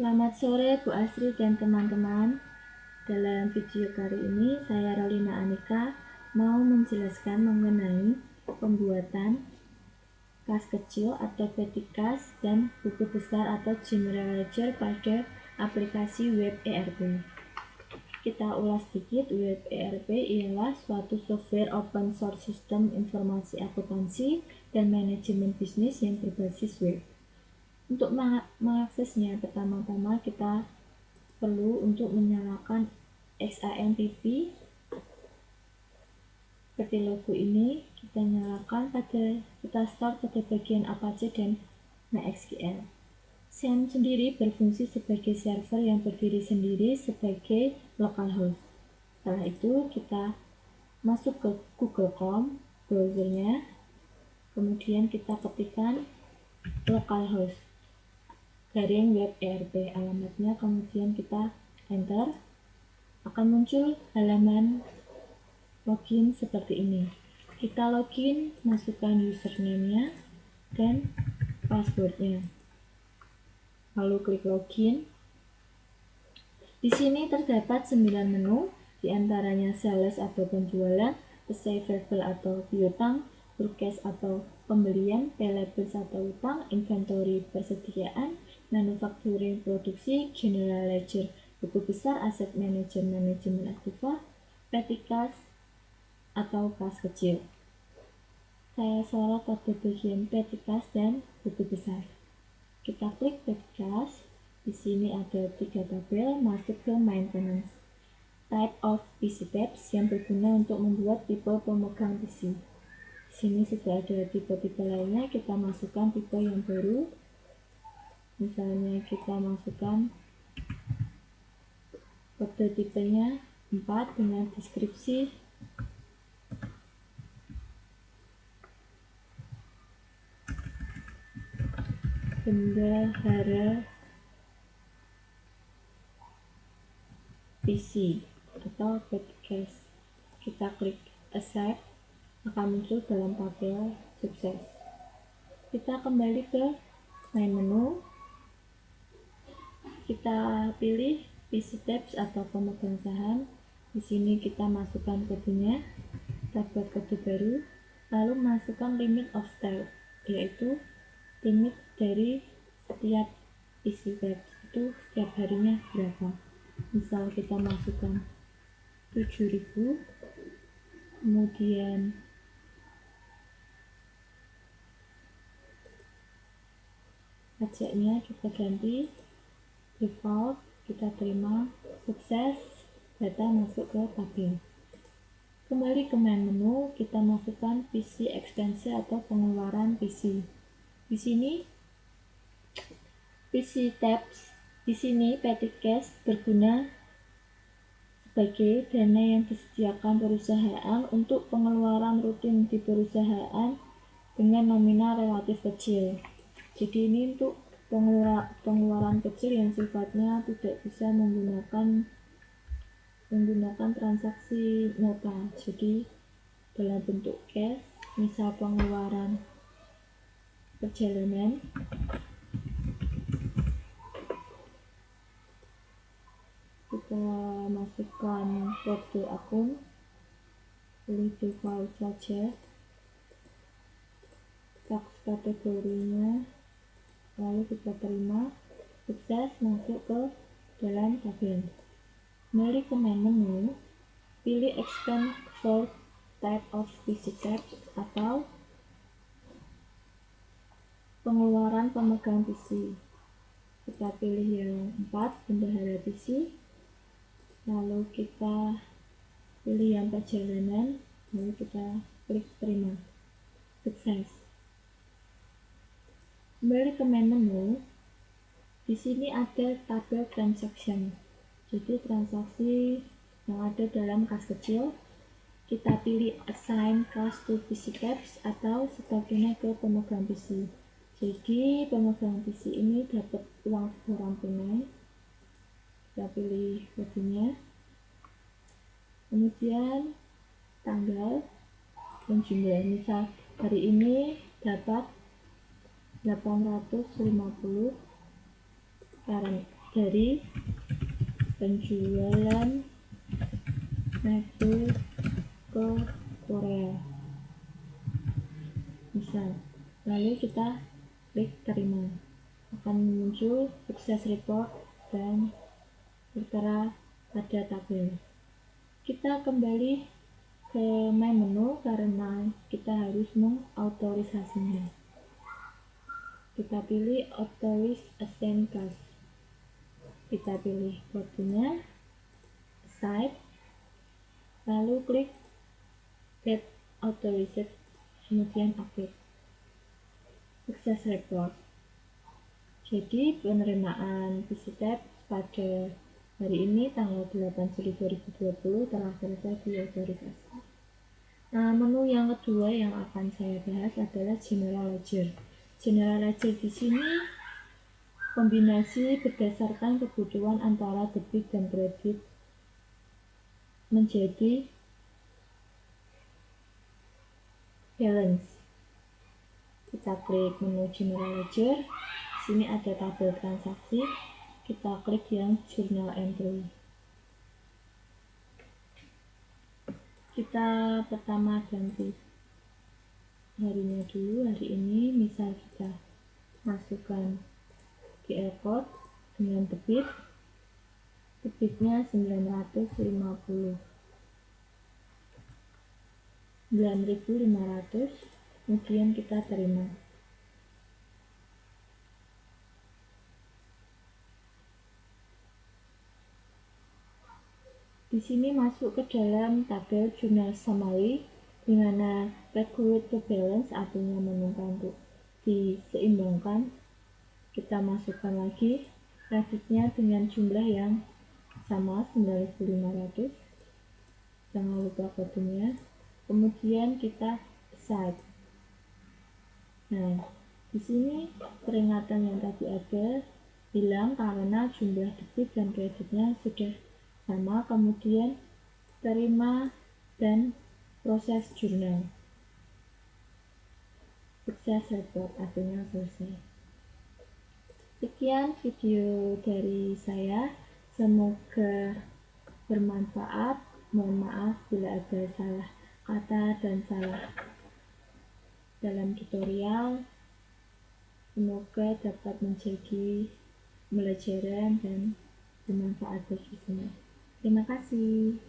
Selamat sore Bu Asri dan teman-teman. Dalam video kali ini saya Rolina Anika mau menjelaskan mengenai pembuatan kas kecil atau petty cash dan buku besar atau general ledger pada aplikasi web ERP. Kita ulas sedikit. Web ERP ialah suatu software open source sistem informasi akuntansi dan manajemen bisnis yang berbasis web. Untuk mengaksesnya, pertama-tama kita perlu untuk menyalakan XAMPP. Seperti logo ini, kita nyalakan kita start pada bagian Apache dan MySQL. SAM sendiri berfungsi sebagai server yang berdiri sendiri sebagai localhost. Setelah itu kita masuk ke Google Chrome browsernya, kemudian kita ketikkan localhost garing web ERP alamatnya, kemudian kita enter. Akan muncul halaman login seperti ini. Kita login, masukkan username-nya dan password-nya, lalu klik login. Di sini terdapat 9 menu, diantaranya sales atau penjualan, receivable atau piutang, purchase atau pembelian, payables atau utang, inventory persediaan, manufacturing produksi, general ledger buku besar, aset manager manajemen aktiva, petty cash atau kas kecil. Saya sorot pada bagian petty cash dan buku besar. Kita klik petty cash. Di sini ada 3 tabel, masuk ke maintenance. Type of PC tabs yang berguna untuk membuat tipe pemegang PC. Di sini sudah ada tipe-tipe lainnya, kita masukkan tipe yang baru. Misalnya kita masukkan kode tipenya 4 dengan deskripsi bendahara PC atau petty cash. Kita klik accept, akan muncul dalam tabel sukses. Kita kembali ke main menu, kita pilih PC tabs atau pemegang saham. Di sini kita masukkan kodenya, kita buat kode baru, lalu masukkan limit of type, yaitu limit dari setiap PC tabs itu setiap harinya berapa. Misal kita masukkan 7.000, kemudian pajaknya kita ganti default, kita terima, sukses, data masuk ke tabel. Kembali ke main menu, kita masukkan PC expense atau pengeluaran PC. Di sini PC tabs, di sini petty cash berguna sebagai dana yang disediakan perusahaan untuk pengeluaran rutin di perusahaan dengan nominal relatif kecil. Jadi ini untuk pengeluaran kecil yang sifatnya tidak bisa menggunakan transaksi nota, jadi dalam bentuk cash. Misal pengeluaran perjalanan, kita masukkan kode akun, pilih default saja, tax kategorinya, lalu kita terima, sukses, masuk ke dalam tabel. Kembali ke main menu, pilih expand for type of PC tabs atau pengeluaran pemegang PC. Kita pilih yang 4, bendahara PC, lalu kita pilih yang perjalanan, lalu kita klik terima, sukses. Kembali ke main menu, di sini ada tabel transaction, jadi transaksi yang ada dalam kas kecil. Kita pilih assign cash to PC tabs atau sebagiannya ke pemegang PC. Jadi pemegang PC ini dapat uang setoran tunai. Kita pilih kodenya, kemudian tanggal dan jumlah. Misal hari ini dapat 850 current dari penjualan MacBook ke Korea, misal. Lalu kita klik terima, akan muncul sukses report dan tertera pada tabel. Kita kembali ke main menu karena kita harus mengautorisasinya. Kita pilih authorize assign class. Kita pilih portnya, site, lalu klik get authorized, kemudian update. Sukses report. Jadi penerimaan VisiTab pada hari ini tanggal 8 Juli 2020 telah selesai diautorisasi. Nah, menu yang kedua yang akan saya bahas adalah General Ledger. General Ledger di sini kombinasi berdasarkan kebutuhan antara debit dan kredit menjadi balance. Kita klik menu General Ledger. Di sini ada tabel transaksi. Kita klik yang Journal Entry. Kita pertama ganti harinya dulu. Hari ini misal kita masukkan QR code dengan debitnya 9.500, kemudian kita terima. Di sini masuk ke dalam tabel Journal Summary, di mana regulate to balance artinya meminta untuk diseimbangkan. Kita masukkan lagi kreditnya dengan jumlah yang sama 9.500. Jangan lupa kodenya. Kemudian kita site. Nah, di sini peringatan yang tadi ada hilang karena jumlah debit dan kreditnya sudah sama. Kemudian terima dan proses jurnal. Sukses report artinya selesai. Sekian video dari saya, semoga bermanfaat. Mohon maaf bila ada salah kata dan salah dalam tutorial. Semoga dapat menjadi pembelajaran dan bermanfaat bagi semua. Terima kasih.